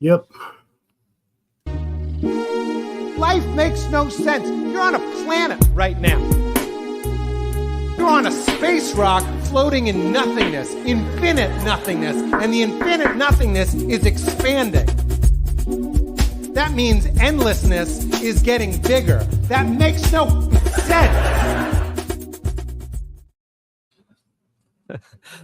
Yep. Life makes no sense. You're on a planet right now. You're on a space rock floating in nothingness, infinite nothingness, and the infinite nothingness is expanding. That means endlessness is getting bigger. That makes no sense.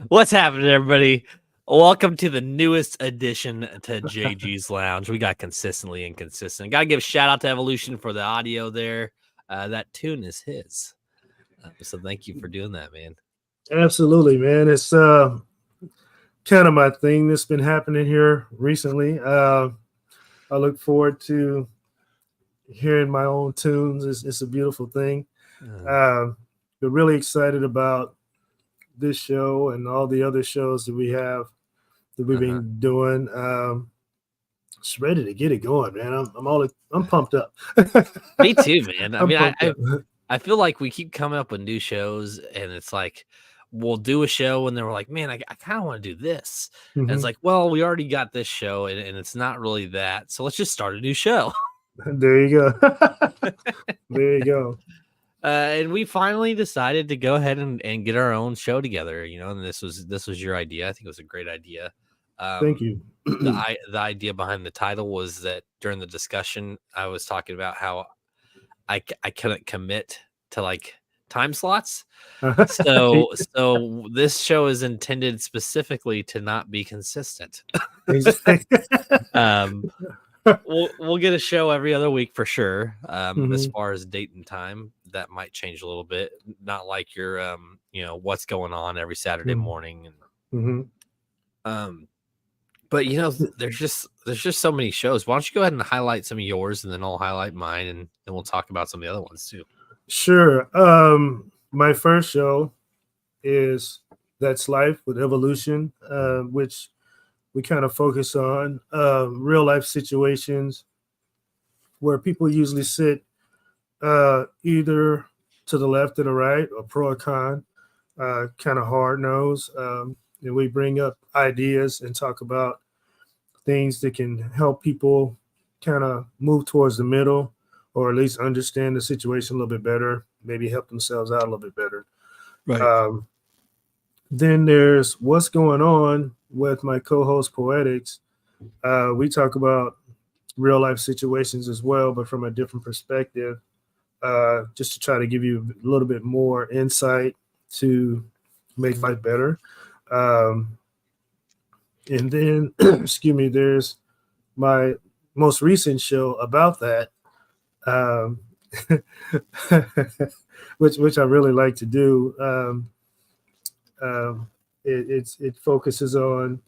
What's happening, everybody? Welcome to the newest addition to JG's Lounge. We got consistently inconsistent. Got to give a shout out to Evolution for the audio there. That tune is his. So thank you for doing that, man. Absolutely, man. It's kind of my thing that's been happening here recently. I look forward to hearing my own tunes. It's a beautiful thing. But really excited about this show and all the other shows that we've been doing. Just ready to get it going, man. I'm pumped up. Me too, man. I feel like we keep coming up with new shows, and it's like we'll do a show, and then we're like, man, I kind of want to do this. And it's like, well, we already got this show, and it's not really that. So let's just start a new show. There you go. There you go. And we finally decided to go ahead and get our own show together, and this was your idea. I think it was a great idea. Thank you. The idea behind the title was that during the discussion, I was talking about how I couldn't commit to like time slots. So this show is intended specifically to not be consistent. We'll get a show every other week for sure. As far as date and time, that might change a little bit. Not like your what's going on every Saturday morning. But there's just so many shows. Why don't you go ahead and highlight some of yours, and then I'll highlight mine, and then we'll talk about some of the other ones too. Sure. My first show is That's Life with Evolution, which we kind of focus on real life situations where people usually sit either to the left or the right, or pro or con, kind of hard nose. And we bring up ideas and talk about things that can help people kind of move towards the middle, or at least understand the situation a little bit better, maybe help themselves out a little bit better. Right. Then there's What's Going On with my co-host Poetics. We talk about real life situations as well, but from a different perspective, just to try to give you a little bit more insight to make life better. And then, excuse me, there's my most recent show about that, which I really like to do. It focuses on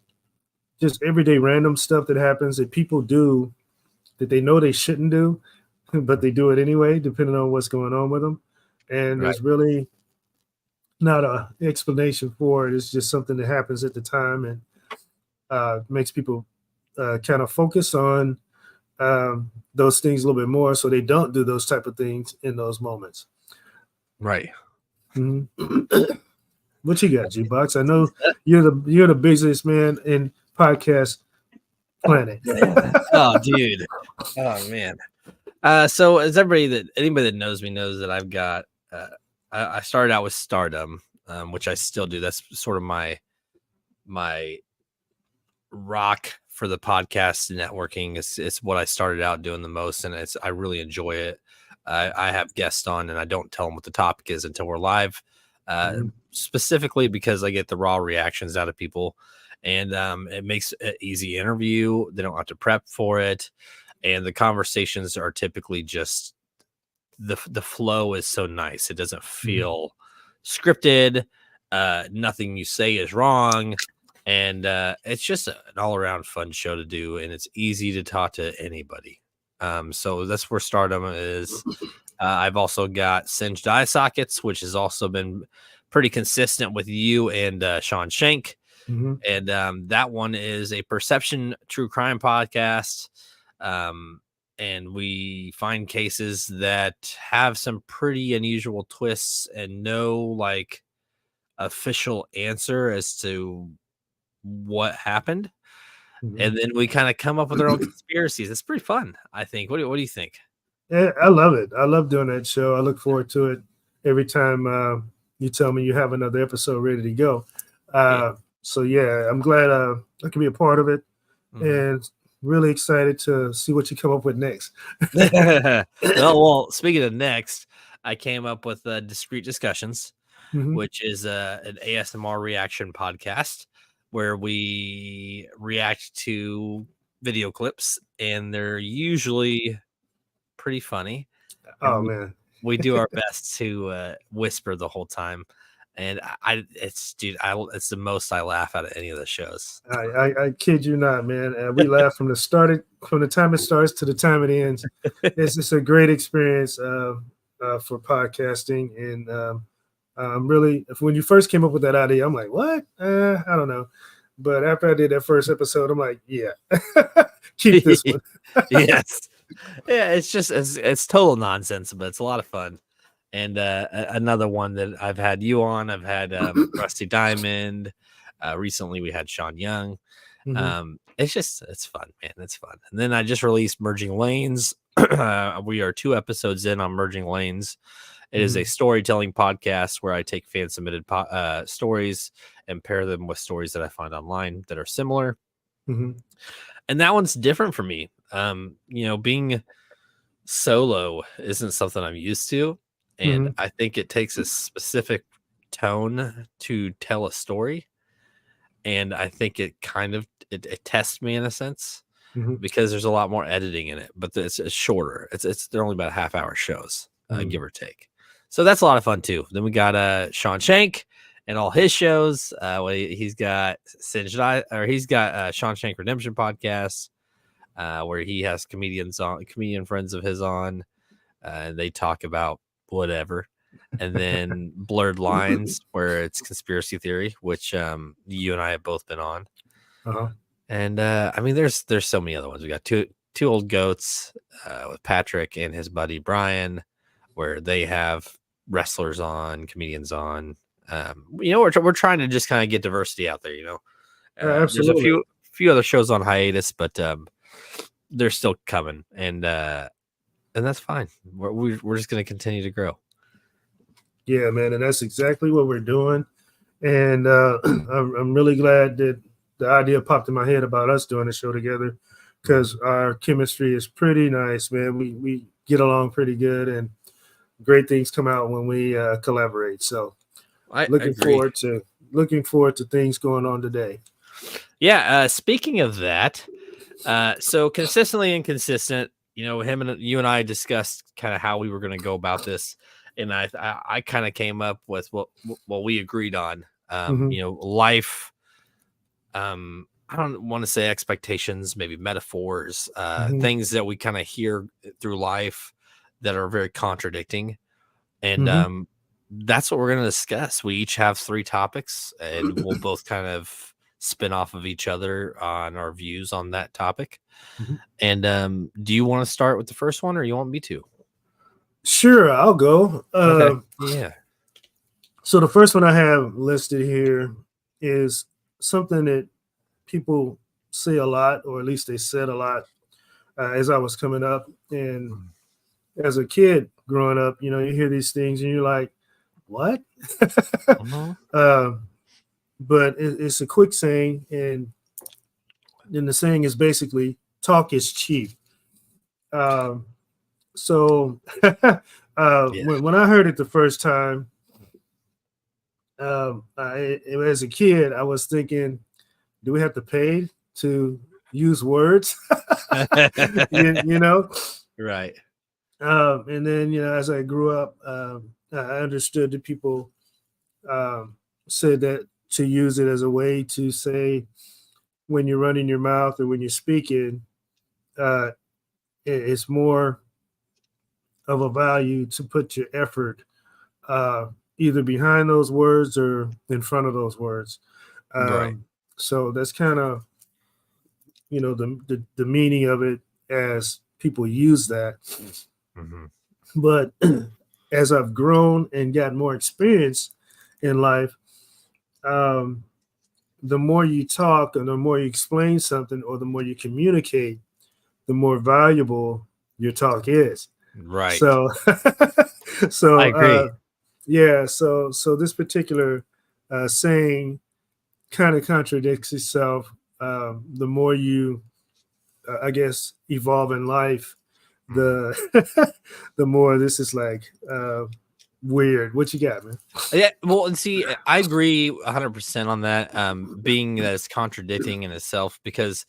just everyday random stuff that happens that people do that they know they shouldn't do, but they do it anyway, depending on what's going on with them. And There's really not an explanation for it. It's just something that happens at the time, and makes people kind of focus on those things a little bit more, so they don't do those type of things in those moments. Right. What you got, G-Box? I know you're the busiest man in podcast planet. Oh, dude. Oh, man. So as anybody that knows me knows that I've got I started out with Stardom, which I still do. That's sort of my rock for the podcast networking. It's what I started out doing the most, and I really enjoy it. I have guests on, and I don't tell them what the topic is until we're live, specifically because I get the raw reactions out of people, and it makes an easy interview. They don't have to prep for it, and the conversations are typically just the flow is so nice. It doesn't feel scripted. Nothing you say is wrong. And it's just an all-around fun show to do, and it's easy to talk to anybody. So that's where Stardom is. I've also got Singed Eye Sockets, which has also been pretty consistent with you and Sean Shank. And that one is a perception true crime podcast. And we find cases that have some pretty unusual twists and no like official answer as to what happened. and then we kind of come up with our own conspiracies. It's pretty fun, I think. What do you think? Yeah, I love it. I love doing that show. I look forward to it every time you tell me you have another episode ready to go. So yeah, I'm glad I can be a part of it, and really excited to see what you come up with next. Well, speaking of next, I came up with Discreet Discussions, which is an ASMR reaction podcast where we react to video clips, and they're usually pretty funny. Oh man, we do our best to whisper the whole time, and it's the most I laugh out of any of the shows. I kid you not, man. We laugh from the time it starts to the time it ends. It's just a great experience for podcasting, and really, when you first came up with that idea, I'm like, what? I don't know. But after I did that first episode, I'm like, yeah, keep this one. Yes. Yeah, it's total nonsense, but it's a lot of fun. And another one that I've had you on, I've had Rusty Diamond. Recently we had Sean Young. It's fun, man. It's fun. And then I just released Merging Lanes. We are 2 episodes in on Merging Lanes. It is a storytelling podcast where I take fan submitted stories and pair them with stories that I find online that are similar. And that one's different for me. Being solo isn't something I'm used to. And I think it takes a specific tone to tell a story. And I think it kind of it tests me in a sense because there's a lot more editing in it, but it's shorter. They're only about half-hour shows, give or take. So that's a lot of fun too. Then we got Sean Shank and all his shows. He's got Sean Shank Redemption podcast, where he has comedian friends of his on, and they talk about whatever. And then Blurred Lines, where it's conspiracy theory, which you and I have both been on. And there's so many other ones. We got two old goats with Patrick and his buddy Brian, where they have wrestlers on, comedians on. We're trying to just kind of get diversity out there. There's a few other shows on hiatus, but they're still coming, and that's fine. We're just going to continue to grow. Yeah, man, and that's exactly what we're doing. And I'm really glad that the idea popped in my head about us doing a show together, because our chemistry is pretty nice, man. We get along pretty good, and great things come out when we collaborate. So looking forward to things going on today. Yeah. Speaking of that, so consistently inconsistent, you and I discussed kind of how we were going to go about this. And I kind of came up with what we agreed on, life. I don't want to say expectations, maybe metaphors, things that we kind of hear through life that are very contradicting. And that's what we're going to discuss. We each have 3 topics, and we'll both kind of spin off of each other on our views on that topic. And do you want to start with the first one, or you want me to? Sure, I'll go. Okay. Yeah. So the first one I have listed here is something that people say a lot, or at least they said a lot as I was coming up. And as a kid growing up, you hear these things and you're like, what? But it's a quick saying. And then the saying is basically, talk is cheap. So when I heard it the first time, as a kid, I was thinking, do we have to pay to use words? Right. And then, as I grew up, I understood that people said that to use it as a way to say when you're running your mouth or when you're speaking, it's more of a value to put your effort either behind those words or in front of those words. Right. So that's kind of, the meaning of it as people use that. But as I've grown and got more experience in life, the more you talk and the more you explain something or the more you communicate, the more valuable your talk is. Right. So, I so agree. yeah, so this particular saying kind of contradicts itself. The more you, I guess, evolve in life, the the more this is like weird. What you got, man? Yeah, well, and see, I agree 100% on that. Being that it's contradicting in itself because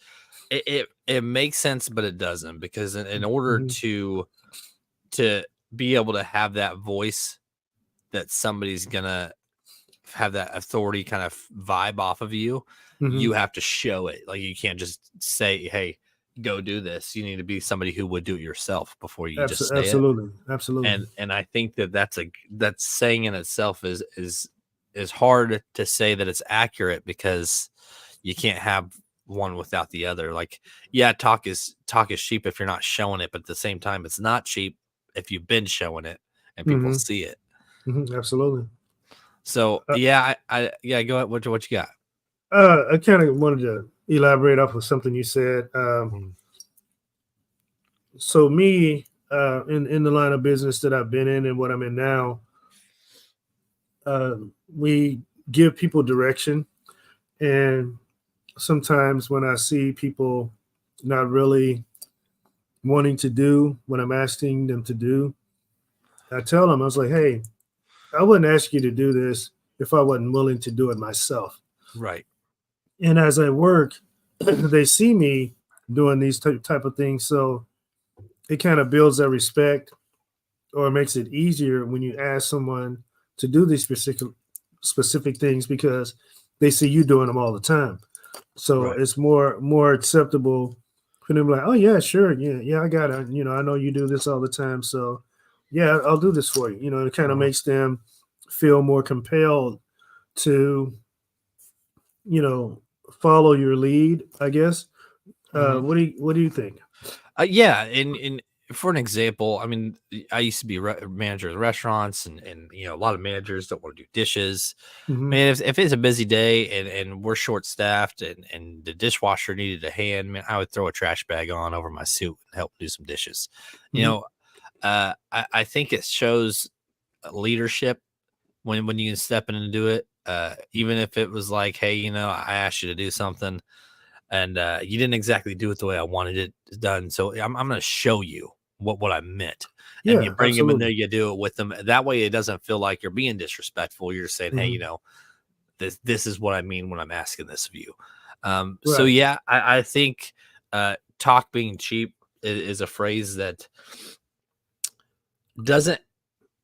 it makes sense, but it doesn't. Because in order Mm-hmm. to be able to have that voice that somebody's gonna have that authority kind of vibe off of you, Mm-hmm. you have to show it. Like you can't just say, "Hey, go do this." You need to be somebody who would do it yourself before you just say it. Absolutely, absolutely. And I think that that's saying in itself is hard to say that it's accurate because you can't have one without the other. Like, yeah, talk is cheap if you're not showing it, but at the same time, it's not cheap if you've been showing it and people Mm-hmm. see it. Mm-hmm. Absolutely. So yeah, I yeah, go ahead. What you got? I kind of wanted to elaborate off of something you said. Mhm. So me, in the line of business that I've been in and what I'm in now, uh, we give people direction, and sometimes when I see people not really wanting to do what I'm asking them to do, I tell them, I was like, hey, I wouldn't ask you to do this if I wasn't willing to do it myself. Right. And as I work, they see me doing these type of things, so it kind of builds that respect or makes it easier when you ask someone to do these specific things because they see you doing them all the time. So Right. it's more acceptable for them like, oh yeah, sure, yeah, I got it. I know you do this all the time, so yeah, I'll do this for you. It kind of Uh-huh. makes them feel more compelled to you know follow your lead, I guess. Mhm. What do you think? Yeah, and for an example, I mean, I used to be a manager of restaurants, and a lot of managers don't want to do dishes. Hmm. Man, if it's a busy day and we're short staffed and the dishwasher needed a hand, man, I would throw a trash bag on over my suit and help do some dishes. You Hmm. know, I think it shows leadership when you can step in and do it. Even if it was like, hey, I asked you to do something and you didn't exactly do it the way I wanted it done. So I'm going to show you what I meant. And you Yeah, bring them in there, absolutely. you do it with them. That way, it doesn't feel like you're being disrespectful. You're just saying, hey, Hmm. this is what I mean when I'm asking this of you. So Right. yeah, I think talk being cheap is a phrase that doesn't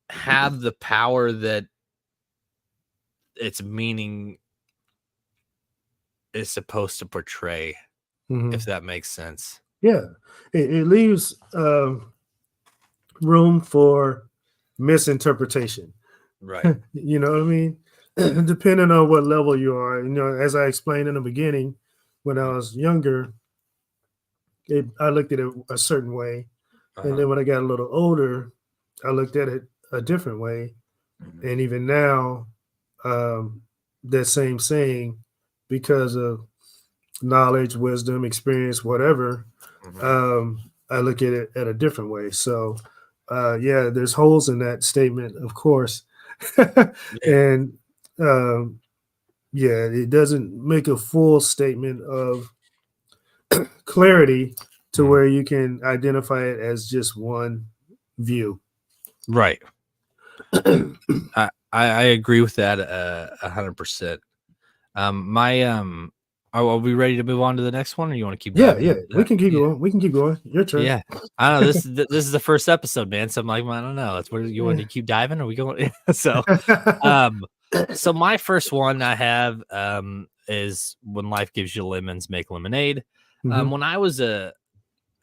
have the power that its meaning is supposed to portray, if Hmm. that makes sense. Yeah, it leaves room for misinterpretation. Right. You know what I mean? Depending on what level you are. As I explained in the beginning, when I was younger, I looked at it a certain way, and Uh-huh. then when I got a little older, I looked at it a different way. Mhm. And even now, um, that same saying, because of knowledge, wisdom, experience, whatever, Mhm. I look at it at a different way. So, yeah, there's holes in that statement, of course, Yeah. and um, yeah, it doesn't make a full statement of clarity to Mhm. where you can identify it as just one view. Right. I agree with that 100%. My are we ready to move on to the next one, or you want to keep Yeah, diving yeah, into we that? can keep Yeah, going. We can keep going. Your turn. yeah. I don't know. This is the first episode, man. So I'm like, well, I don't know. It's where you want to keep diving, or we going? So, um, so my first one I have is when life gives you lemons, make lemonade. Hmm. When I was I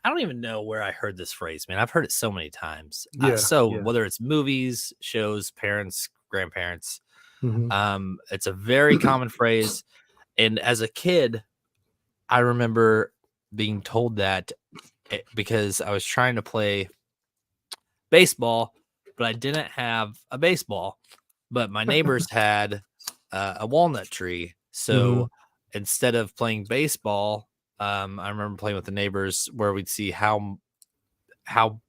don't even know where I heard this phrase, man. I've heard it so many times. Yeah, So yeah. whether it's movies, shows, parents, grandparents, Hmm. it's a very common phrase. And as a kid, I remember being told that because I was trying to play baseball, but I didn't have a baseball. But my neighbors had a walnut tree, Hmm. so instead of playing baseball, I remember playing with the neighbors where we'd see how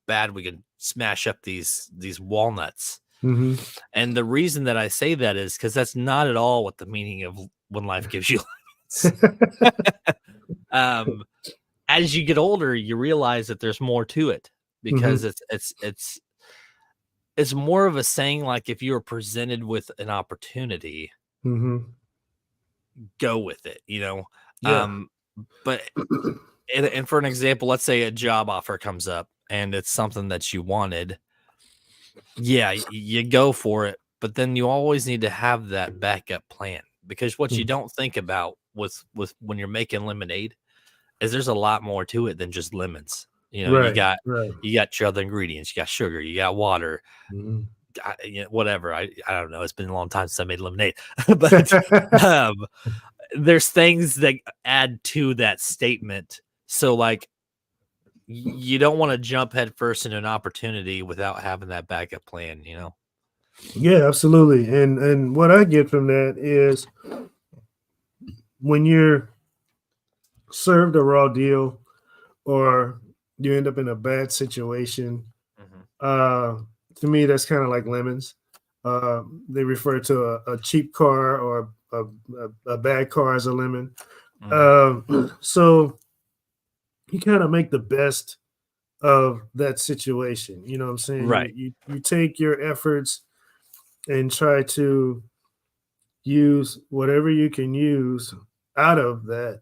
bad we could smash up these walnuts. Mm-hmm. And the reason that I say that is because that's not at all what the meaning of when life gives you lemons. As you get older, you realize that there's more to it, because it's more of a saying, like, if you were presented with an opportunity, go with it, Yeah. But and for an example, let's say a job offer comes up and it's something that you wanted. Yeah, you go for it, but then you always need to have that backup plan, because what you don't think about with when you're making lemonade is there's a lot more to it than just lemons. You Right. got Right. your other ingredients. You got sugar. You got water. Mm-hmm. Whatever. I don't know. It's been a long time since I made lemonade, but there's things that add to that statement. So, like, you don't want to jump headfirst into an opportunity without having that backup plan. Yeah, absolutely. And what I get from that is, when you're served a raw deal, or you end up in a bad situation, to me, that's kind of like lemons. They refer to a cheap car or a bad car as a lemon. So you kind of make the best of that situation. You know what I'm saying? Right. You take your efforts and try to use whatever you can use out of that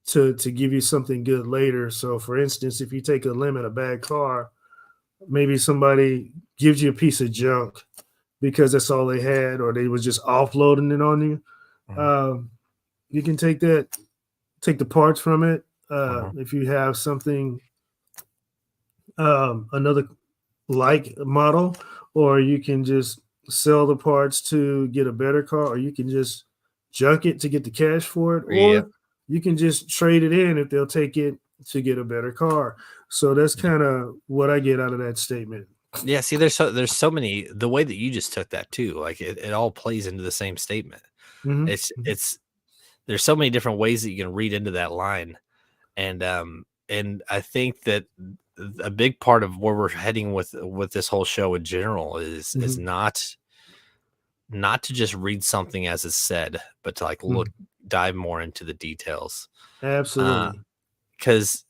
to give you something good later. So, for instance, if you take a lemon, a bad car, maybe somebody gives you a piece of junk because that's all they had, or they was just offloading it on you. You can take the parts from it. If you have something, another like model, or you can just sell the parts to get a better car, or you can just junk it to get the cash for it, or you can just trade it in if they'll take it to get a better car. So that's kind of what I get out of that statement. Yeah, see, there's so many, the way that you just took that too, like it all plays into the same statement. It's there's so many different ways that you can read into that line. And I think that a big part of where we're heading with this whole show in general is not to just read something as it's said, but to like dive more into the details. Absolutely. Because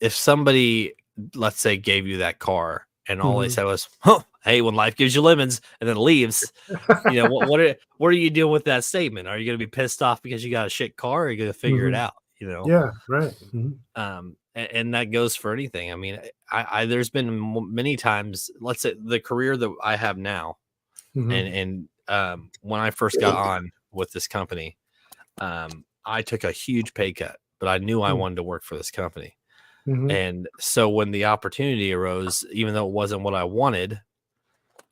if somebody, let's say, gave you that car and all they said was, "Oh, hey, when life gives you lemons," and then leaves, what are you doing with that statement? Are you going to be pissed off because you got a shit car, or are you going to figure it out? Yeah, right. And that goes for anything. I mean, I there's been many times, let's say the career that I have now, and when I first got on with this company, I took a huge pay cut, but I knew I wanted to work for this company. And so when the opportunity arose, even though it wasn't what I wanted,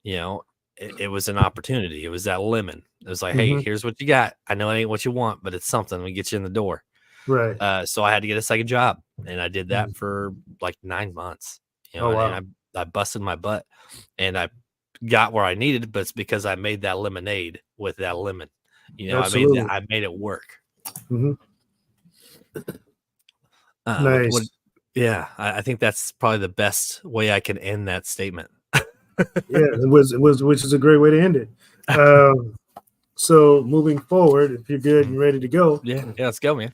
it was an opportunity. It was that lemon. It was like, hey, here's what you got. I know it ain't what you want, but it's something. We get you in the door. Right. So I had to get a second job, and I did that for like 9 months. Wow. And I busted my butt, and I got where I needed, but it's because I made that lemonade with that lemon. Absolutely. I made it work. Nice. I think that's probably the best way I can end that statement. Yeah, it was, which is a great way to end it. So moving forward, if you're good and ready to go, yeah, let's go, man.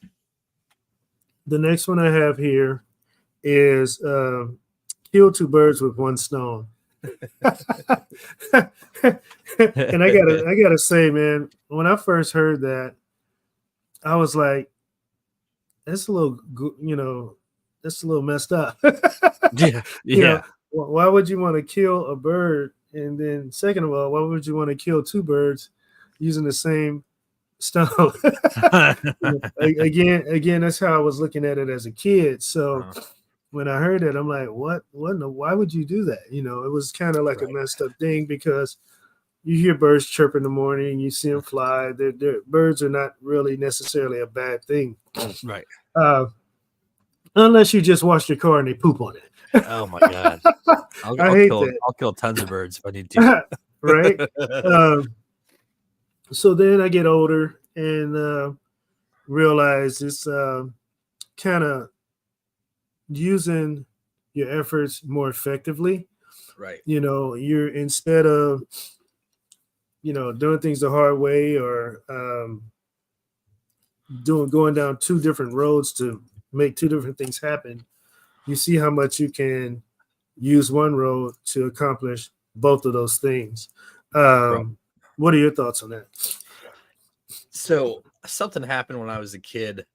The next one I have here is kill two birds with one stone. And I gotta say, man, when I first heard that, I was like, that's a little, that's a little messed up. Yeah. Why would you want to kill a bird? And then second of all, why would you want to kill two birds using the same stone? Again, that's how I was looking at it as a kid. So when I heard it, I'm like, why would you do that? It was kind of like a messed up thing, because you hear birds chirp in the morning, you see them fly. Birds are not really necessarily a bad thing. Right. Unless you just wash your car and they poop on it. Oh my God. I'll kill tons of birds if I need to. Right. So then I get older and realize it's kind of using your efforts more effectively. Right. You're instead of doing things the hard way or going down two different roads to make two different things happen. You see how much you can use one road to accomplish both of those things. Right. What are your thoughts on that? So something happened when I was a kid,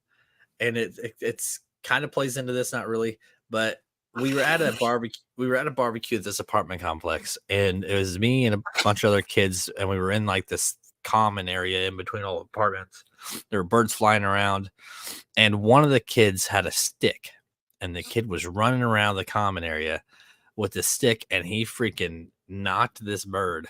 and it's kind of plays into this, not really, but we were at a barbecue. We were at a barbecue at this apartment complex, and it was me and a bunch of other kids, and we were in like this common area in between all the apartments. There were birds flying around, and one of the kids had a stick, and the kid was running around the common area with the stick, and he freaking knocked this bird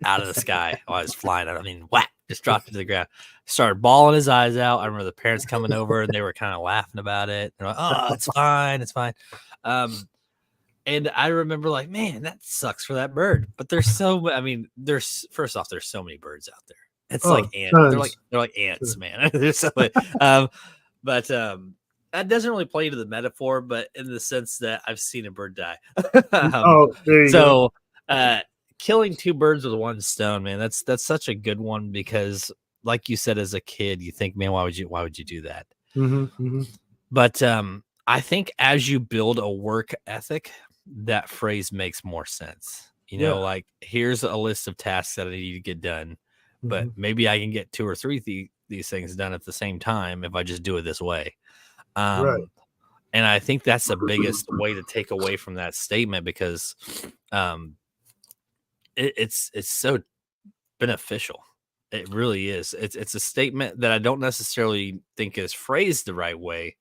out of the sky while I was flying. I mean, whack, just dropped it to the ground. Started bawling his eyes out. I remember the parents coming over and they were kind of laughing about it. They're like, "Oh, it's fine, it's fine." And I remember like, man, that sucks for that bird. But there's so, I mean, there's first off, there's so many birds out there. It's like ants. They're like ants, man. There's so many. But that doesn't really play to the metaphor, but in the sense that I've seen a bird die. There you go. Killing two birds with one stone, man, that's such a good one because, like you said, as a kid, you think, man, why would you do that? But I think as you build a work ethic, that phrase makes more sense. Like, here's a list of tasks that I need to get done, but maybe I can get two or three these things done at the same time if I just do it this way. Right. And I think that's the biggest way to take away from that statement because it's so beneficial. It really is. It's a statement that I don't necessarily think is phrased the right way,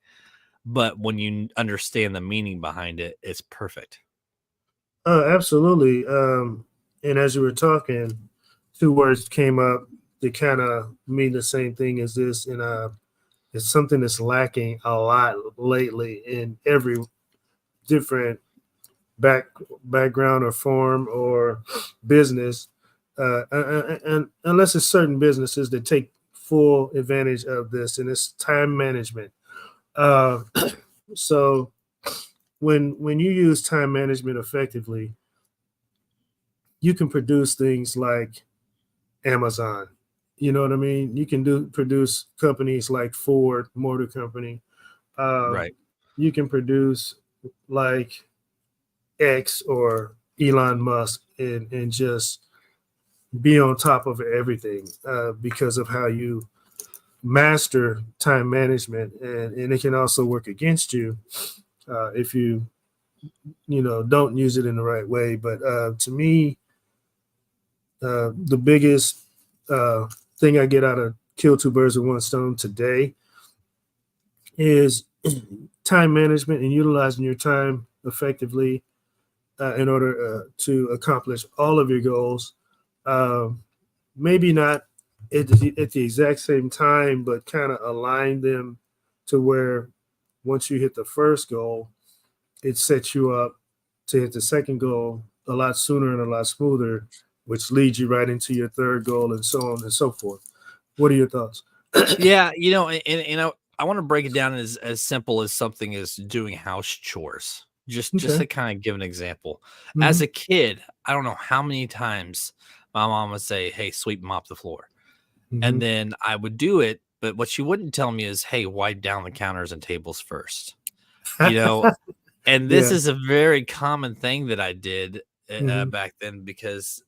but when you understand the meaning behind it, it's perfect. Absolutely. And as you were talking, two words came up that kind of mean the same thing as this, and it's something that's lacking a lot lately in every different background or form or business, and unless it's certain businesses that take full advantage of this, and it's time management. So when you use time management effectively, you can produce things like Amazon. You know what I mean? You can produce companies like Ford Motor Company. Right. You can produce like X or Elon Musk and just be on top of everything because of how you master time management, and it can also work against you if you don't use it in the right way. But to me, the biggest thing I get out of kill two birds with one stone today is time management and utilizing your time effectively in order to accomplish all of your goals. Maybe not at the exact same time, but kind of align them to where once you hit the first goal, it sets you up to hit the second goal a lot sooner and a lot smoother, which leads you right into your third goal and so on and so forth. What are your thoughts? Yeah, I want to break it down as simple as something as doing house chores. Just to kind of give an example. As a kid, I don't know how many times my mom would say, "Hey, sweep and mop the floor." And then I would do it, but what she wouldn't tell me is, "Hey, wipe down the counters and tables first." And this is a very common thing that I did back then because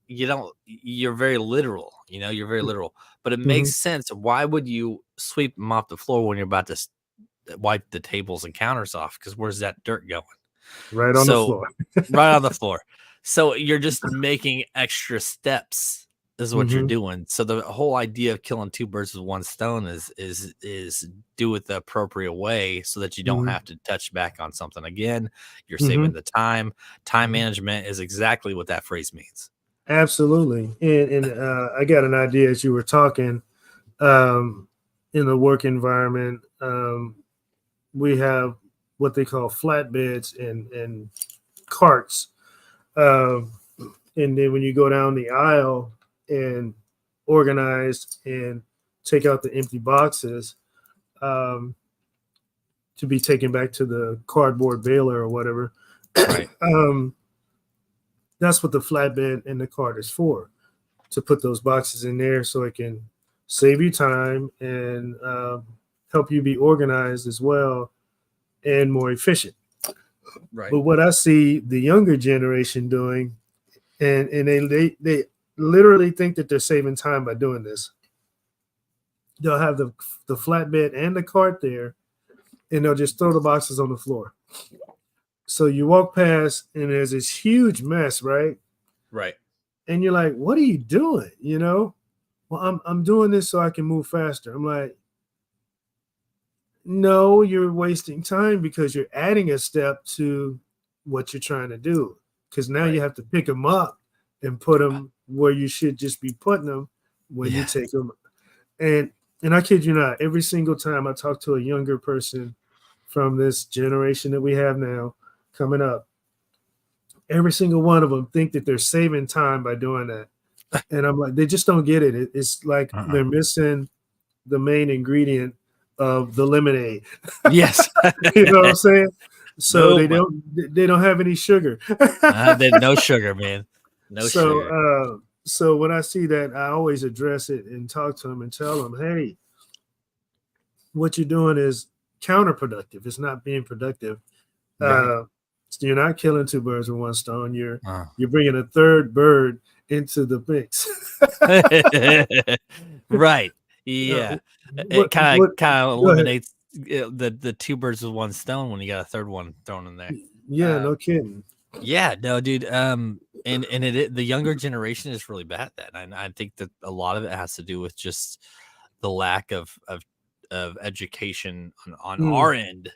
you're very literal, you're very literal, but it makes sense. Why would you sweep and mop the floor when you're about to wipe the tables and counters off? Because where's that dirt going? Right on the floor. Right on the floor. So you're just making extra steps is what you're doing. So the whole idea of killing two birds with one stone is do it the appropriate way so that you don't have to touch back on something again. You're saving the time. Time management is exactly what that phrase means. Absolutely. And I got an idea as you were talking. In the work environment, we have what they call flatbeds and carts. And then when you go down the aisle and organize and take out the empty boxes to be taken back to the cardboard baler or whatever. Right. That's what the flatbed and the cart is for, to put those boxes in there so it can save you time and help you be organized as well and more efficient. Right. But what I see the younger generation doing, and they literally think that they're saving time by doing this. They'll have the flatbed and the cart there, and they'll just throw the boxes on the floor. So you walk past, and there's this huge mess, right? Right. And you're like, "What are you doing?" You know? Well, I'm doing this so I can move faster. I'm like, no, you're wasting time because you're adding a step to what you're trying to do. Because now you have to pick them up and put them where you should just be putting them when you take them. And I kid you not, every single time I talk to a younger person from this generation that we have now coming up, every single one of them think that they're saving time by doing that. And I'm like, they just don't get it. It's like they're missing the main ingredient of the lemonade. Yes. You know what I'm saying? So they don't have any sugar. No sugar, man. No sugar. So when I see that, I always address it and talk to them and tell them, hey, what you're doing is counterproductive. It's not being productive. Right. So you're not killing two birds with one stone. You're bringing a third bird into the mix. Right. Yeah. It kind of eliminates the two birds with one stone when you got a third one thrown in there. Yeah, no kidding. Yeah, no, dude. And the younger generation is really bad at that. And I think that a lot of it has to do with just the lack of education on our end,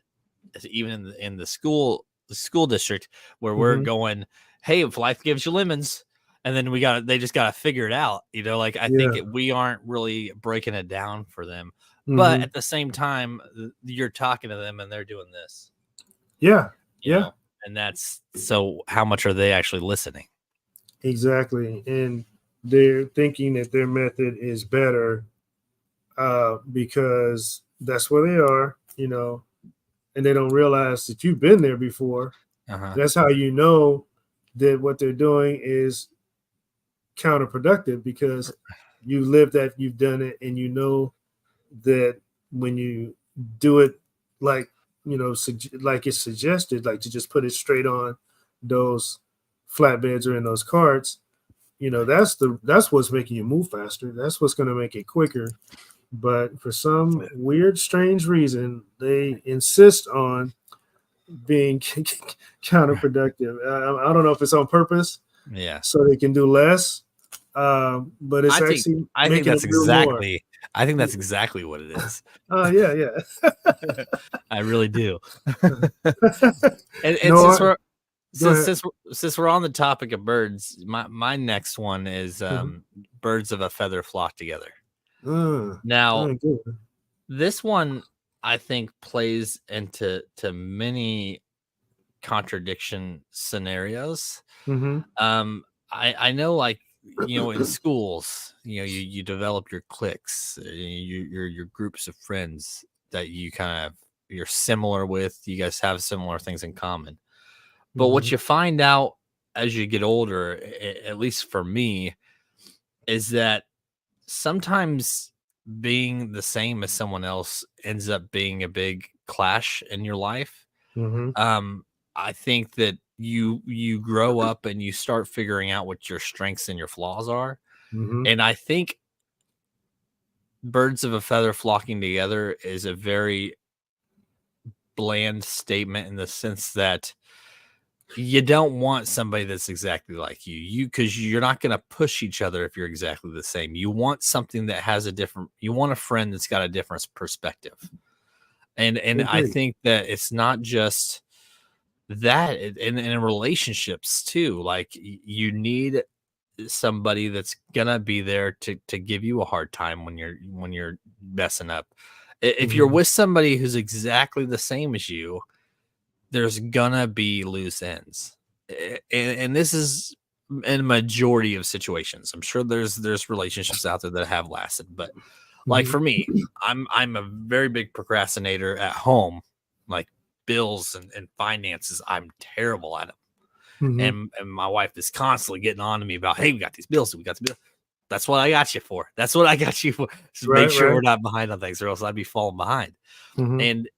even in the school district where we're going, hey, if life gives you lemons, and then they just got to figure it out. You know, like I think we aren't really breaking it down for them. But at the same time, you're talking to them and they're doing this. Yeah. You know? And that's so how much are they actually listening? Exactly. And they're thinking that their method is better because that's where they are, you know, and they don't realize that you've been there before. That's how you know that what they're doing is counterproductive, because you live that, you've done it, and you know that when you do it like, you know, like it's suggested, like to just put it straight on those flatbeds or in those carts, you know, that's what's making you move faster. That's what's going to make it quicker. But for some weird, strange reason, they insist on being counterproductive. I don't know if it's on purpose. Yeah. So they can do less. But it's I think that's exactly what it is. Yeah. I really do. And since we're on the topic of birds, my next one is birds of a feather flock together. Now, this one I think plays into many contradiction scenarios. I know, like, you know, in schools, you know, you develop your cliques, your groups of friends that you're similar with. You guys have similar things in common. But what you find out as you get older, at least for me, is that sometimes being the same as someone else ends up being a big clash in your life. I think that you grow up and you start figuring out what your strengths and your flaws are. And I think birds of a feather flocking together is a very bland statement, in the sense that you don't want somebody that's exactly like you because you're not going to push each other if you're exactly the same. You want something that has you want a friend that's got a different perspective. And I think that it's not just that, in relationships too. Like, you need somebody that's gonna be there to give you a hard time when you're messing up. If you're with somebody who's exactly the same as you, there's gonna be loose ends, and this is in a majority of situations. I'm sure there's relationships out there that have lasted, but Like Mhm. for me, I'm a very big procrastinator at home, like bills and finances. I'm terrible at them. Mhm. And my wife is constantly getting on to me about, hey, we got these bills, we got the bill. That's what I got you for. That's what I got you for. Just make Right, sure we're right. not behind on things, or else I'd be falling behind. Mhm. And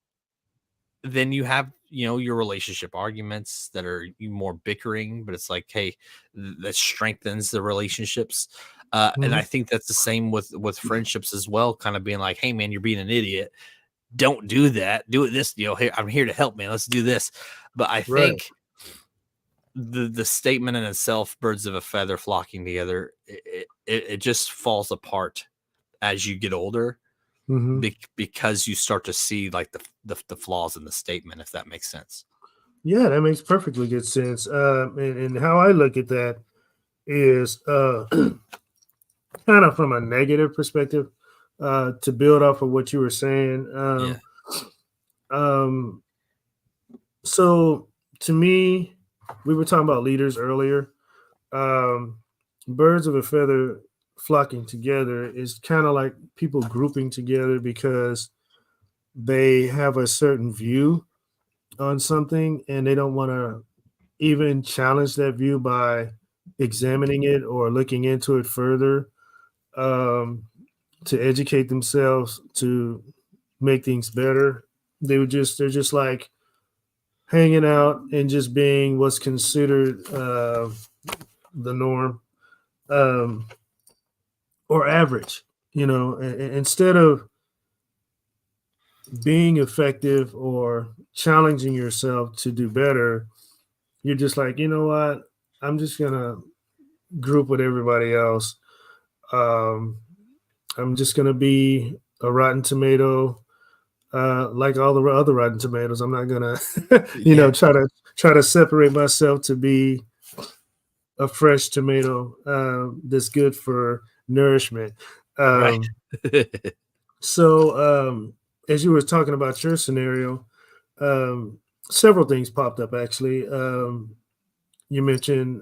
then you have, your relationship arguments that are more bickering, but it's like, hey, that strengthens the relationships. And I Mhm. think that's the same with friendships as well, kind of being like, hey man, you're being an idiot. Don't do that. Do it this, hey, I'm here to help, man. Let's do this. But I Right. think the statement in itself, birds of a feather flocking together, it just falls apart as you get older, Mhm. because you start to see like the flaws in the statement, if that makes sense. Yeah, that makes perfectly good sense. And how I look at that is kind of from a negative perspective. To build off of what you were saying. Yeah. Um, so to me, we were talking about leaders earlier. Um, birds of a feather flocking together is kind of like people grouping together because they have a certain view on something and they don't want to even challenge that view by examining it or looking into it further, um, to educate themselves to make things better. They're just like hanging out and just being what's considered the norm, um, or average. Instead of being effective or challenging yourself to do better, you're just like, you know what? I'm just gonna group with everybody else. Um, I'm just gonna be a rotten tomato, like all the other rotten tomatoes. I'm not gonna, Yeah. try to separate myself to be a fresh tomato, that's good for nourishment. Right. Um, so, as you were talking about your scenario, um, several things popped up actually. You mentioned,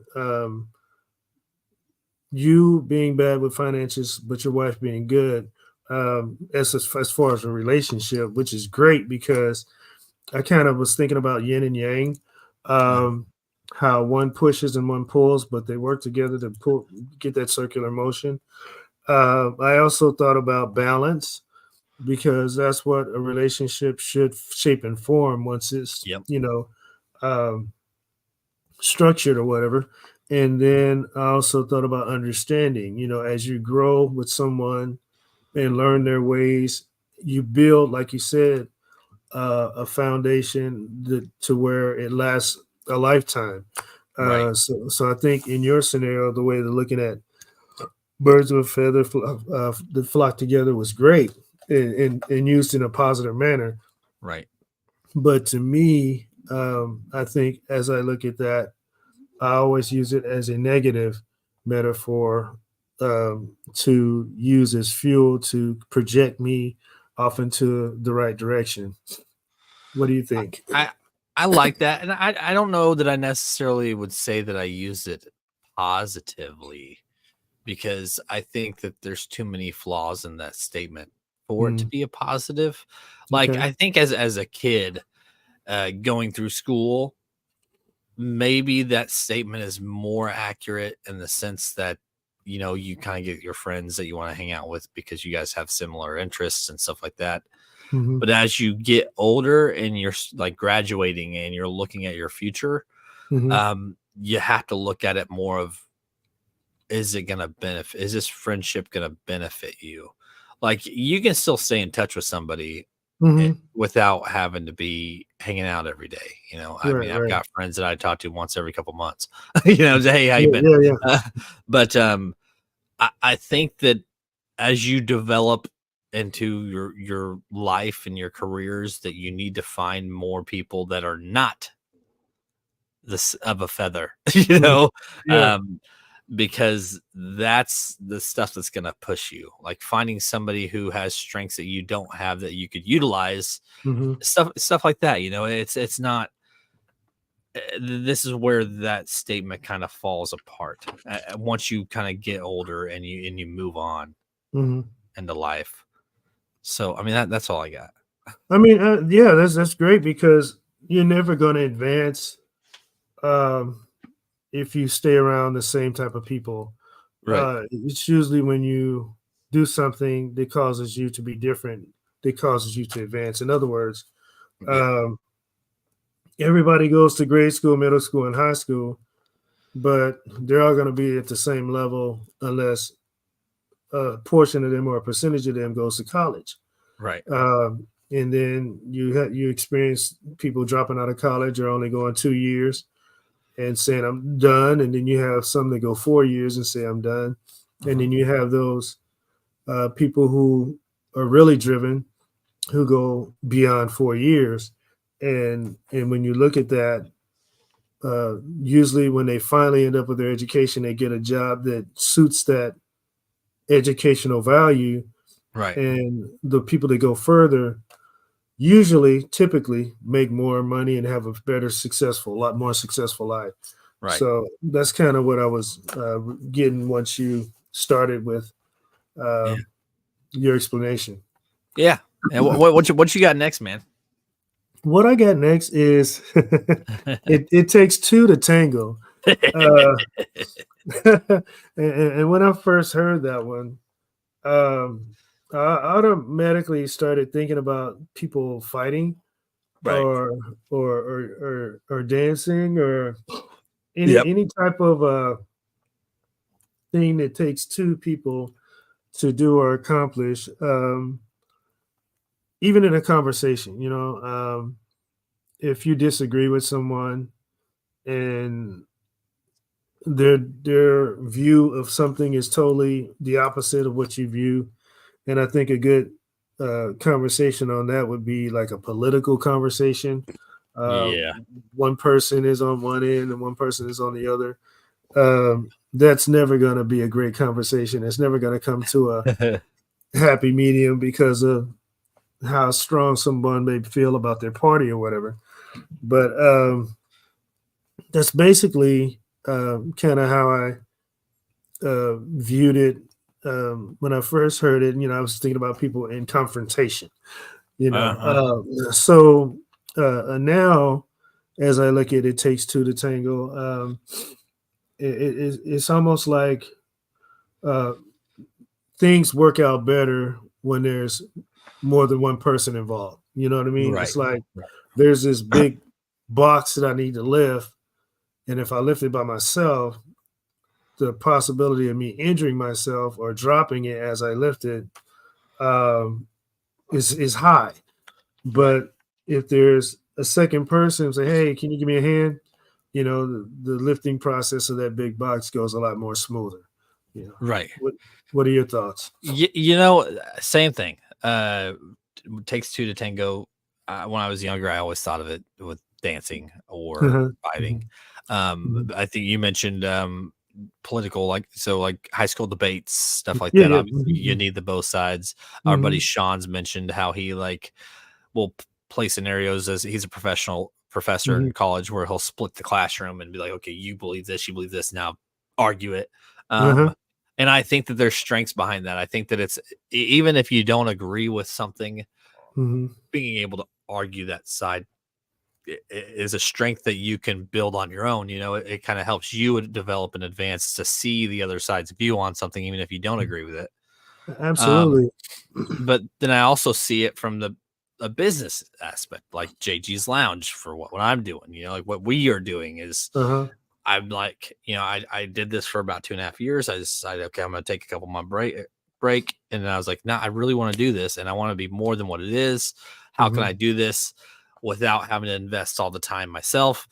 you being bad with finances, but your wife being good, as far as a relationship, which is great because I kind of was thinking about yin and yang, Mhm. um, how one pushes and one pulls, but they work together to get that circular motion. I also thought about balance because that's what a relationship should shape and form once it's, Yep. um, structured or whatever. And then I also thought about understanding, as you grow with someone and learn their ways, you build, like you said, a foundation to where it lasts a lifetime. Right. So I think in your scenario, the way they're looking at birds of a feather that flock together was great and used in a positive manner. Right. But to me, I think as I look at that, I always use it as a negative metaphor, to use as fuel to project me off into the right direction. What do you I think? I I like that, and I don't know that I necessarily would say that I use it positively, because I think that there's too many flaws in that statement for it to Mm, be a positive. Like, okay. I think as a kid, going through school, maybe that statement is more accurate in the sense that, you kind of get your friends that you want to hang out with because you guys have similar interests and stuff like that. Hmm. But as you get older and you're like graduating and you're looking at your future, Hmm. you have to look at it more of, is it going to benefit? Is this friendship going to benefit you? Like, you can still stay in touch with somebody Hmm. without having to be hanging out every day. I Right, mean, I've right. got friends that I talk to once every couple months, say, hey, how you Yeah, been? yeah, yeah. Uh, but I think that as you develop into your life and your careers, that you need to find more people that are not this of a feather, Mhm. Yeah. um, because that's the stuff that's going to push you. Like finding somebody who has strengths that you don't have that you could utilize, Hmm. stuff like that. It's not. This is where that statement kind of falls apart once you kind of get older and you move on Hmm. into life. So, I mean, that's all I got. I mean, yeah, that's great because you're never going to advance um, if you stay around the same type of people. Right. It's usually when you do something that causes you to be different, that causes you to advance. In other words, Yeah. um, everybody goes to grade school, middle school, and high school, but they're all going to be at the same level unless a portion of them or a percentage of them goes to college. Right. And then you experience people dropping out of college or only going 2 years and saying I'm done, and then you have some that go 4 years and say I'm done, and then you have those people who are really driven who go beyond 4 years, and when you look at that, usually when they finally end up with their education, they get a job that suits that educational value, Right. and the people that go further usually typically make more money and have a lot more successful life. Right. So that's kind of what I was getting once you started with Yeah. your explanation. Yeah. And what you got next, man? What I got next is it takes two to tango. Uh, and when I first heard that one, um, I automatically started thinking about people fighting Right. or dancing or Yep. any type of thing that takes two people to do or accomplish. Even in a conversation, if you disagree with someone and their view of something is totally the opposite of what you view, and I think a good conversation on that would be like a political conversation. Uh, Yeah. One person is on one end and one person is on the other. That's never going to be a great conversation. It's never going to come to a happy medium because of how strong someone may feel about their party or whatever. But that's basically kind of how I viewed it when I first heard it. I was thinking about people in confrontation. Uh-huh. Now, as I look at it, takes two to tango. It's almost like uh, things work out better when there's more than one person involved. You know what I mean? Right. It's like Right. there's this big box that I need to lift, and if I lift it by myself, the possibility of me injuring myself or dropping it as I lift it um, is high. Right. But if there's a second person say, "Hey, can you give me a hand?" The lifting process of that big box goes a lot more smoother. You know, Right. what are your thoughts? Same thing. Takes two to tango. When I was younger, I always thought of it with dancing or Uh-huh. fighting. Mhm. Mhm. I think you mentioned political, like high school debates, stuff like Yeah, that. yeah. Obviously, you Mhm. need the both sides. Our buddy Mhm. Sean's mentioned how he will play scenarios as he's a professional professor Mhm. in college where he'll split the classroom and be like, okay, you believe this, you believe this, now argue it. Uh-huh. And I think that there's strengths behind that. I think that it's even if you don't agree with something, Mhm. being able to argue that side is a strength that you can build on your own. It kind of helps you develop and advance to see the other side's view on something, even if you don't agree with it. Um, Absolutely. but then I also see it from the a business aspect, like JG's Lounge for what I'm doing. Like what we are doing is Uh-huh. I'm like, I did this for about 2.5 years. I decided, okay, I'm going to take a couple month break. And then I was like, nah, I really want to do this and I want to be more than what it is. How can I Mhm. do this without having to invest all the time myself?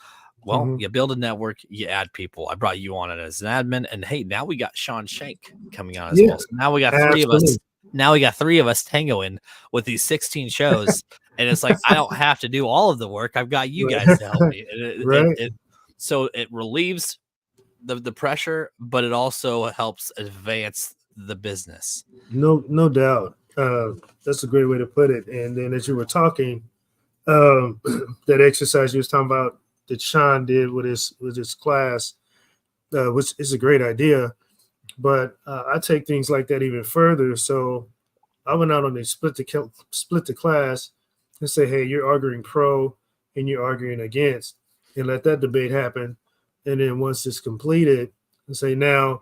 Well, Mhm. you build a network, you add people. I brought you on it as an admin, and hey, now we got Sean Shank coming on as Yeah, well. So now we got three of us. absolutely. Now we got three of us tangoing with these 16 shows, and it's like I don't have to do all of the work. I've got you guys to help me. Right. So it relieves the pressure, but it also helps advance the business. No doubt. That's a great way to put it. And then as you were talking, that exercise you was talking about that Sean did with his class, which is a great idea. But I take things like that even further. So I went out and they split the class and say, hey, you're arguing pro and you're arguing against, and let that debate happen. And then once it's completed, and say, now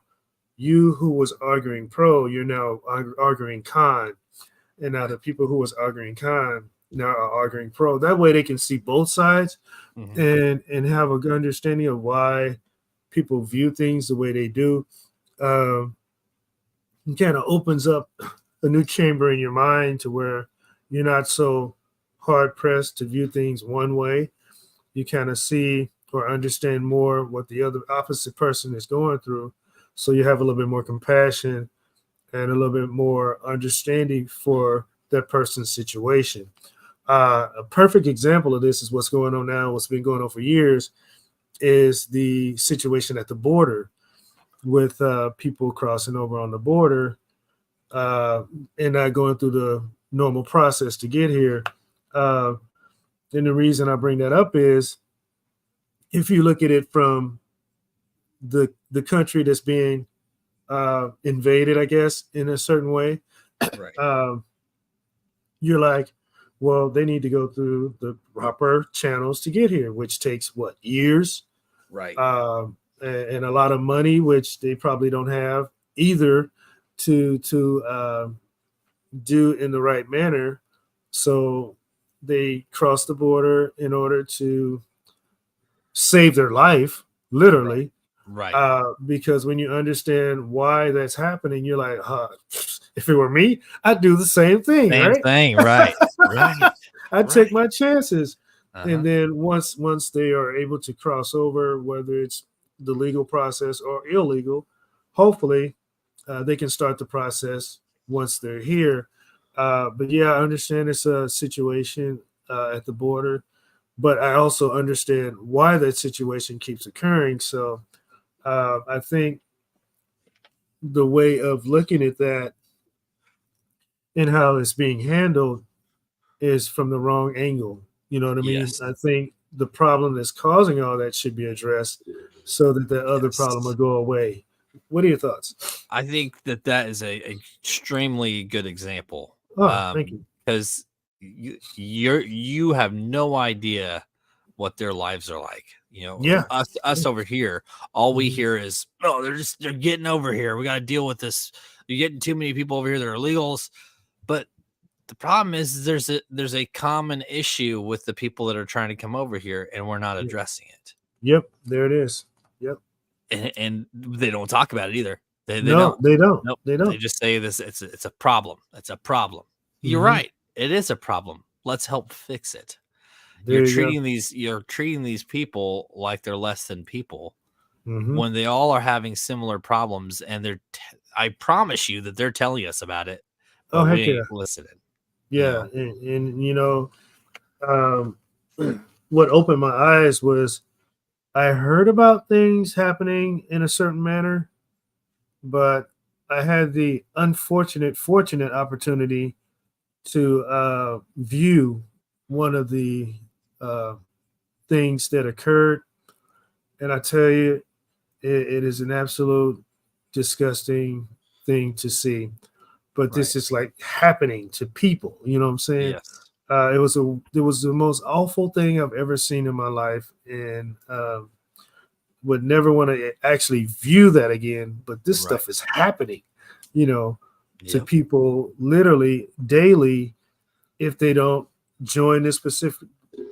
you who was arguing pro, you're now arguing con. And now the people who was arguing con now are arguing pro. That way they can see both sides and have a good understanding of why people view things the way they do. It kind of opens up a new chamber in your mind to where you're not so hard pressed to view things one way. You kind of see or understand more what the other opposite person is going through. So you have a little bit more compassion and a little bit more understanding for that person's situation. A perfect example of this is what's going on now, what's been going on for years, is the situation at the border with people crossing over on the border and not going through the normal process to get here. And the reason I bring that up is if you look at it from the country that's being invaded, I guess, in a certain way, Right. You're like, well, they need to go through the proper channels to get here, which takes what, years? Right. And a lot of money, which they probably don't have either to do in the right manner. So they cross the border in order to save their life, literally. Right. Because when you understand why that's happening, you're like, if it were me, I'd do the same thing, Same right? thing. Right. Right. I'd take my chances. Uh-huh. And then once they are able to cross over, whether it's the legal process or illegal, hopefully they can start the process once they're here. But yeah, I understand it's a situation at the border, but I also understand why that situation keeps occurring. So I think the way of looking at that and how it's being handled is from the wrong angle. You know what I mean? Yes. I think the problem that's causing all that should be addressed so that the other problem will go away. What are your thoughts? I think that is a extremely good example. Oh, thank you. Because you have no idea what their lives are like. You know, Yeah. us over here, all we Mhm. hear is, oh, they're getting over here. We got to deal with this. You're getting too many people over here that are illegals. But the problem is there's a common issue with the people that are trying to come over here, and we're not addressing it. Yep, there it is. Yep. And they don't talk about it either. They No, don't. they don't. Nope. They don't. They just say this. It's a problem. It's a problem. You're Mhm. right. It is a problem. Let's help fix it. There you go. You're treating these people like they're less than people Mhm. when they all are having similar problems, and I promise you that they're telling us about it, but Oh, we heck yeah. ain't listening. Yeah. And you know, um, what opened my eyes was I heard about things happening in a certain manner, but I had the fortunate opportunity to view one of the uh, things that occurred. And I tell you, it is an absolute disgusting thing to see. But this Right. is like happening to people. You know what I'm saying? Yes. It was the most awful thing I've ever seen in my life, and would never want to actually view that again. But this Right. stuff is happening, you know, to Yep. people literally daily if they don't join this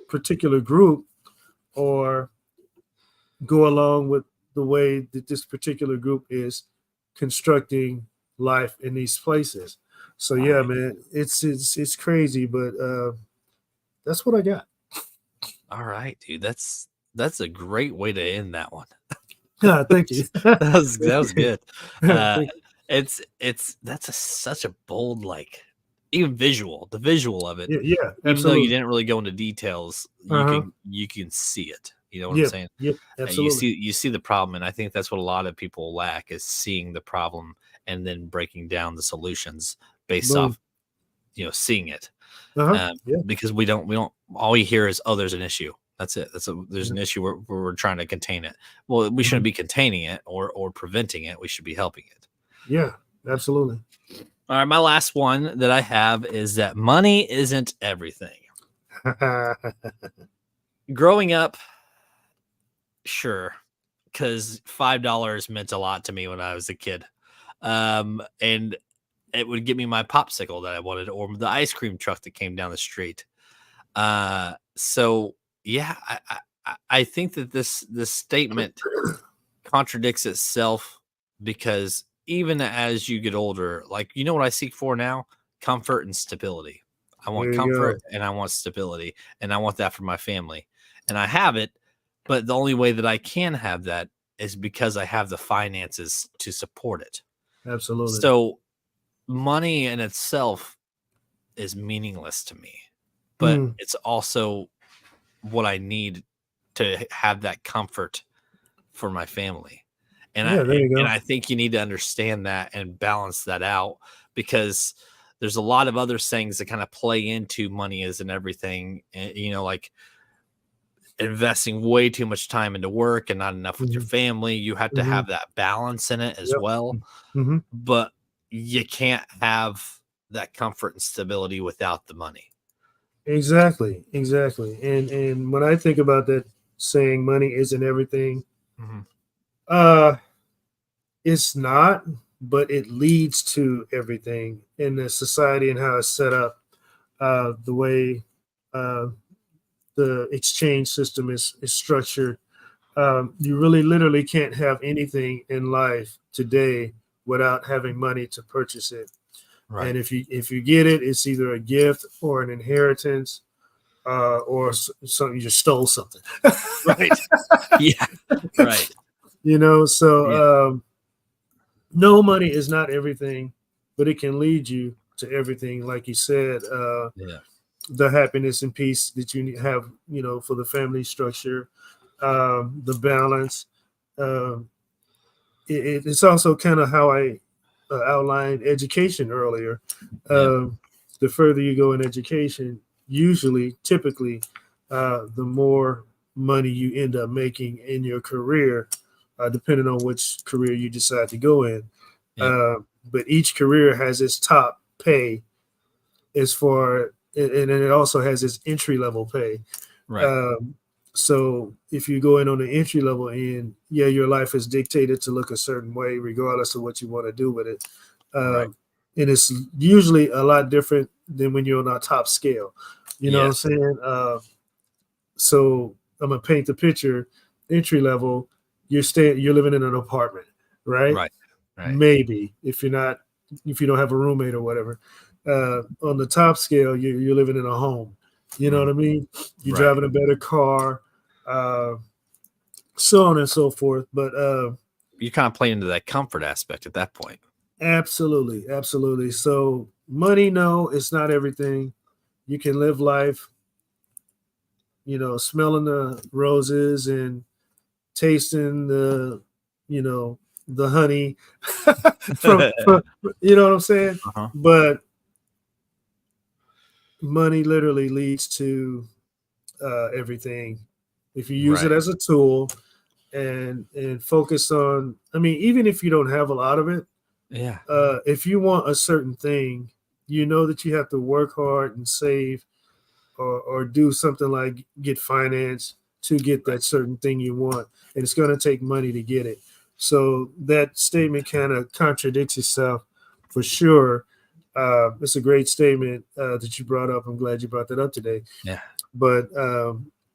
particular group or go along with the way that this particular group is constructing life in these places. So yeah, Right. man, it's crazy, but that's what I got. All right, dude. That's a great way to end that one. Thank you. That was good. Uh, Thank you. That's such a bold, like, even the visual of it, Yeah, yeah, even though you absolutely. didn't really go into details, Uh-huh. you can see it. You know what I'm Yep, saying? yep, You absolutely. see the problem, and I think that's what a lot of people lack is seeing the problem and then breaking down the solutions based Boom. off, seeing it. Uh-huh. Yeah. Because we don't all we hear is, oh, there's an issue. That's it. There's Yeah. an issue where we're trying to contain it. Well, we shouldn't Mhm. be containing it or preventing it. We should be helping it. Yeah, absolutely. All right, my last one that I have is that money isn't everything. Growing up, sure, because $5 meant a lot to me when I was a kid. And it would get me my popsicle that I wanted, or the ice cream truck that came down the street. So yeah, I think that this statement contradicts itself, because even as you get older, like, you know what I seek for now? Comfort and stability. I want There you comfort go. and I want stability, and I want that for my family. And I have it, but the only way that I can have that is because I have the finances to support it. Absolutely. So money in itself is meaningless to me, but Mm. it's also what I need to have that comfort for my family. And Yeah, there you and go. I think you need to understand that and balance that out, because there's a lot of other things that kind of play into money isn't everything. Like investing way too much time into work and not enough with your Mhm. family. You have to Mhm. have that balance in it as Yep. well. Mhm. But you can't have that comfort and stability without the money. Exactly. Exactly. And when I think about that saying, money isn't everything, Mhm. uh, it's not, but it leads to everything in the society and how it's set up. The way uh, the exchange system is structured. You really literally can't have anything in life today without having money to purchase it. Right. And if you get it, it's either a gift or an inheritance, or something you just stole something. Right. Yeah. Right. Yeah. So no, money is not everything, but it can lead you to everything, like you said. Yeah. The happiness and peace that you have, for the family structure, the balance. Um, it's also kind of how I outlined education earlier. Yeah. The further you go in education, typically, the more money you end up making in your career, depending on which career you decide to go in. Yep. Uh, but each career has its top pay, as far, and it also has its entry level pay. Right. Um, so if you go in on the entry level end, yeah, your life is dictated to look a certain way, regardless of what you want to do with it. Right. And it's usually a lot different than when you're on our top scale. You know what I'm Yes. saying? So I'm gonna paint the picture. Entry level, you're living in an apartment, right? Right. Right. Maybe if you don't have a roommate or whatever. On the top scale, you're living in a home. You know Mm, what I mean? You're right. driving a better car, uh, so on and so forth. But You kind of play into that comfort aspect at that point. absolutely, absolutely. So money, no, it's not everything. You can live life, smelling the roses and tasting you know, the honey from you know what I'm saying? Uh-huh. But money literally leads to everything. If you use it Right. as a tool and focus on, I mean, even if you don't have a lot of it, Yeah. if you want a certain thing, you know that you have to work hard and save, or do something like get finance to get Right. that certain thing you want, and it's going to take money to get it. So that statement kind of contradicts itself for sure. It's a great statement that you brought up. I'm glad you brought that up today. Yeah. But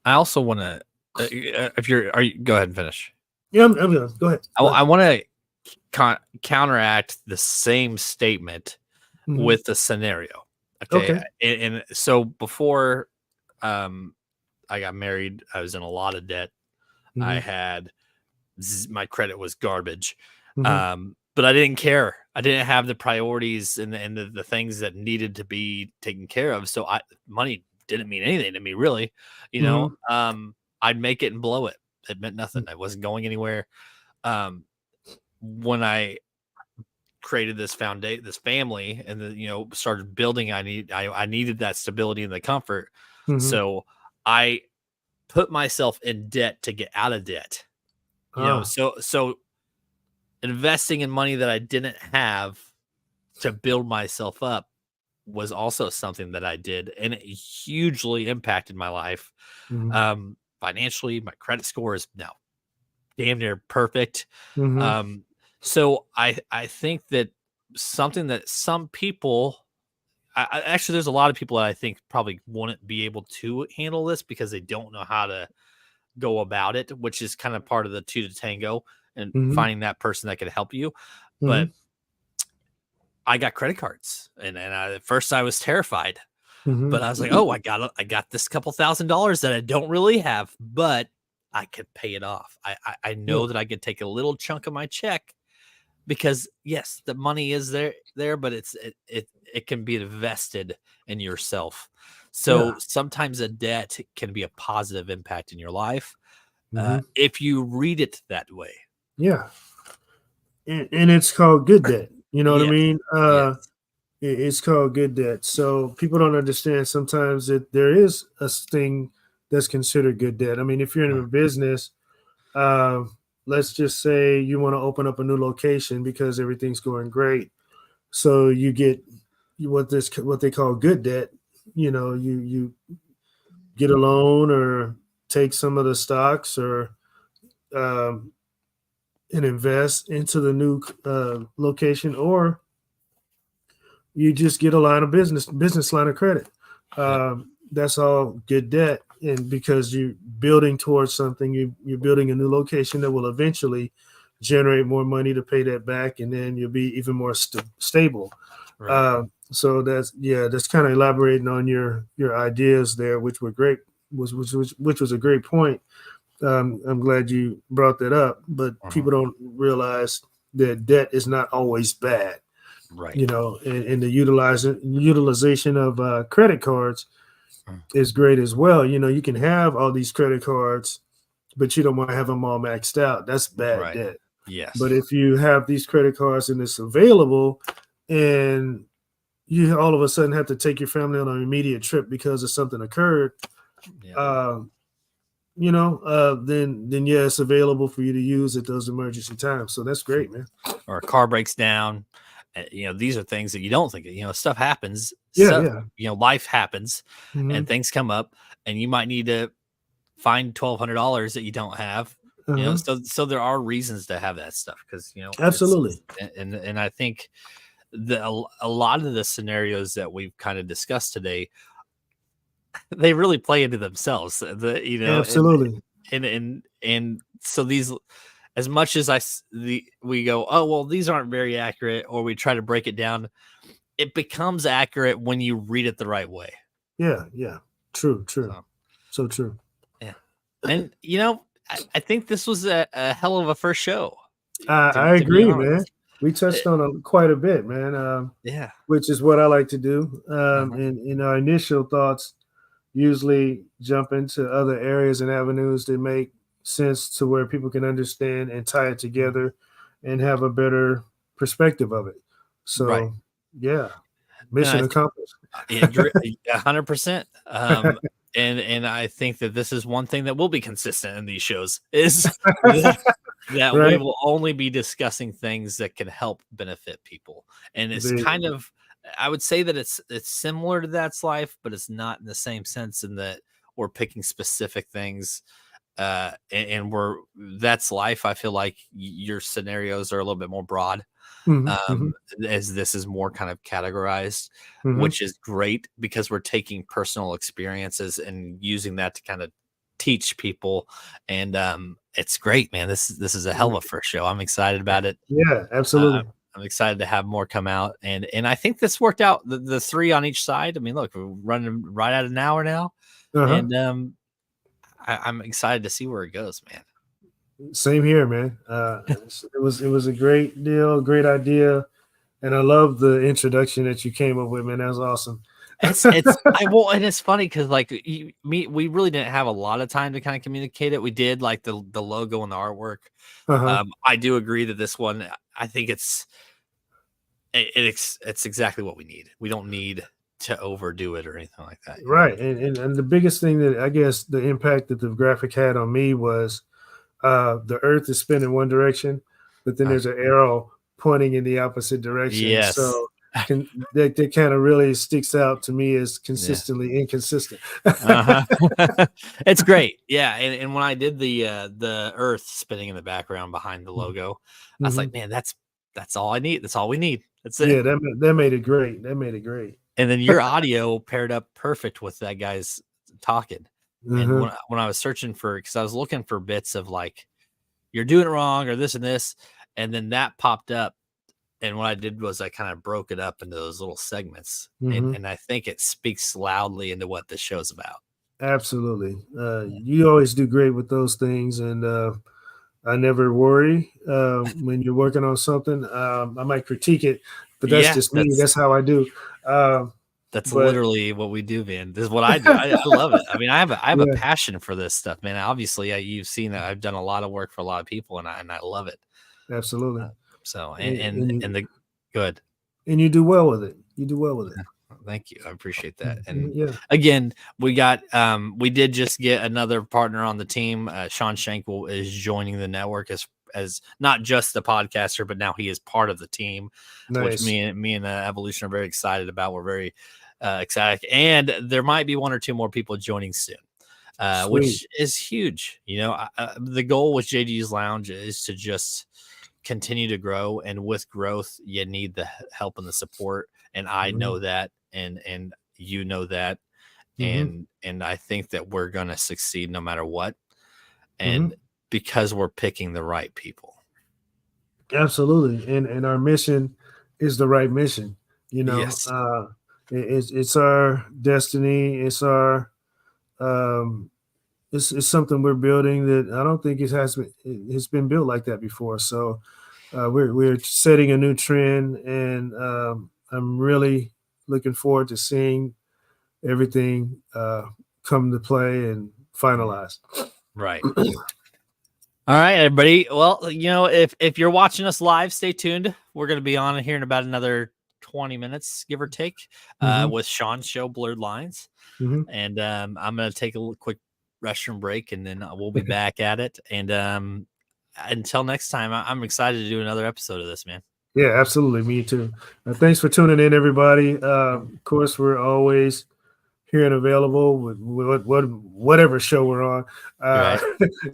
I also want to, if are you, go ahead and finish. yeah, I'm done. Go ahead. Go ahead. I want to counteract the same statement Mhm. with the scenario. Okay. Okay. And so before I got married, I was in a lot of debt. I Mhm. had my credit was garbage. Mhm. But I didn't care. I didn't have the priorities and the things that needed to be taken care of. So money didn't mean anything to me, really. You know, Mhm. I'd make it and blow it. It meant nothing. I wasn't going anywhere. Um, when I created this foundation, this family, and started building, I needed that stability and the comfort. Mhm. So I put myself in debt to get out of debt. Ah. So investing in money that I didn't have to build myself up was also something that I did, and it hugely impacted my life. Mhm. Financially, my credit score is now damn near perfect. Mhm. Um, so I think that something that some people actually, there's a lot of people that I think probably wouldn't be able to handle this because they don't know how to go about it, which is kind of part of the two to tango and Mhm. finding that person that can help you. But Mhm. I got credit cards, and at first I was terrified, but Mhm. I was like, oh, I got this couple $1,000s that I don't really have, but I could pay it off. I Yeah. know that I could take a little chunk of my check because yes, the money is there, but it can be invested in yourself. Yeah. So sometimes a debt can be a positive impact in your life Mhm. if you read it that way. Yeah. And it's called good debt. You know what I Yes, mean? yes, It's called good debt. So people don't understand sometimes that there is a thing that's considered good debt. I mean, if you're in a business, uh, let's just say you want to open up a new location because everything's going great. So you get what they call good debt. You get a loan or take some of the stocks or um, and invest into the new location, or you just get a line of business line of credit. yep, That's all good debt, and because you're building towards something, you're building a new location that will eventually generate more money to pay that back, and then you'll be even more stable. right. So that's kind of elaborating on your ideas there, which were great, which was a great point. I'm glad you brought that up, but Uh-huh. people don't realize that debt is not always bad. Right. And the utilization of credit cards Mm. is great as well. You can have all these credit cards, but you don't want to have them all maxed out. That's bad Right. debt. But Yes. if you have these credit cards and it's available, and you all of a sudden have to take your family on an immediate trip because of something occurred, Yeah. uh, then yeah, it's available for you to use at those emergency times. So that's great, man. Or a car breaks down. These are things that you don't think of. Stuff happens. Yeah, So, yeah. life happens Hmm. and things come up and you might need to find $1,200 that you don't have. Uh-huh. So there are reasons to have that stuff because Absolutely. and I think a lot of the scenarios that we've kind of discussed today, they really play into themselves. Absolutely. And so these, as much as we go, oh well, these aren't very accurate, or we try to break it down, it becomes accurate when you read it the right way. Yeah, yeah. True, true. So So true. yeah, and I think this was a hell of a first show. I To be agree, man. honest, We Eh, touched on quite a bit, man. yeah, Which is what I like to do. uh-huh. And in our initial thoughts, usually jump into other areas and avenues that make sense to where people can understand and tie it together and have a better perspective of it. Right. So, yeah, And mission accomplished. I agree 100%. And I think that this is one thing that will be consistent in these shows is that we Right? will only be discussing things that can help benefit people. And it's The, kind of, I would say that it's similar to That's Life, but it's not in the same sense in that we're picking specific things. And we're That's Life. I feel like your scenarios are a little bit more broad, mhm, mhm, um, as this is more kind of categorized, mhm. which is great because we're taking personal experiences and using that to kind of teach people. And it's great, man. This is a hell of a first show. I'm excited about it. Yeah, Uh, absolutely. I'm excited to have more come out, and I think this worked out. The three on each side. I mean, look, we're running right at an hour now, Uh-huh. and I'm excited to see where it goes, man. Same here, man. It was a great deal, great idea, and I love the introduction that you came up with, man. That was awesome. It's I will, and it's funny because like we really didn't have a lot of time to kind of communicate it. We did like the logo and the artwork. Uh-huh. I do agree that this one, I think it's exactly what we need. We don't need to overdo it or anything like that. Right. And the biggest thing that I guess the impact that the graphic had on me was the earth is spinning one direction, but then Uh, there's an arrow pointing in the opposite direction. yes, So that kind of really sticks out to me as consistently inconsistent. It's great. Yeah. And when I did the earth spinning in the background behind the logo, I was like, man, that's all I need. That's all we need. That's it. Yeah, that made it great. That made it great. And then your audio paired up perfect with that guy's talking. And when I was searching because I was looking for bits of like, you're doing it wrong or this and this, and then that popped up. And what I did was I kind of broke it up into those little segments. And I think it speaks loudly into what this show's about. Absolutely. You always do great with those things. And I never worry when you're working on something. I might critique it, but that's just me. That's how I do. That's literally what we do, man. This is what I do. I love it. I mean, I have a passion for this stuff, man. Obviously, you've seen that I've done a lot of work for a lot of people, and I love it. Absolutely. So and good. And you do well with it. You do well with it. Thank you. I appreciate that. And again, we did just get another partner on the team. Sean Schenkel is joining the network as not just the podcaster, but now he is part of the team, which me and Evolution are very excited about. We're very excited, and there might be one or two more people joining soon, which is huge. You know, the goal with JG's Lounge is to just continue to grow, and with growth, you need the help and the support. And I know that, and you know that, and I think that we're gonna succeed no matter what, and because we're picking the right people. Absolutely, and our mission is the right mission. You know, it's our destiny. It's our it's something we're building that I don't think it's been built like that before. So we're setting a new trend, and I'm really looking forward to seeing everything come to play and finalize. Right. All right, everybody. Well, you know, if you're watching us live, stay tuned. We're going to be on here in about another 20 minutes, give or take, with Sean's show, Blurred Lines. And I'm going to take a quick restroom break, and then we'll be back at it. And until next time, I'm excited to do another episode of this, man. Yeah, absolutely. Me too. Thanks for tuning in, everybody. Of course, we're always here and available with whatever show we're on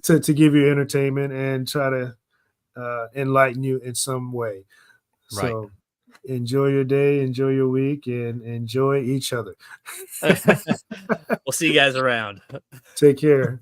to give you entertainment and try to enlighten you in some way. So enjoy your day, enjoy your week, and enjoy each other. We'll see you guys around. Take care.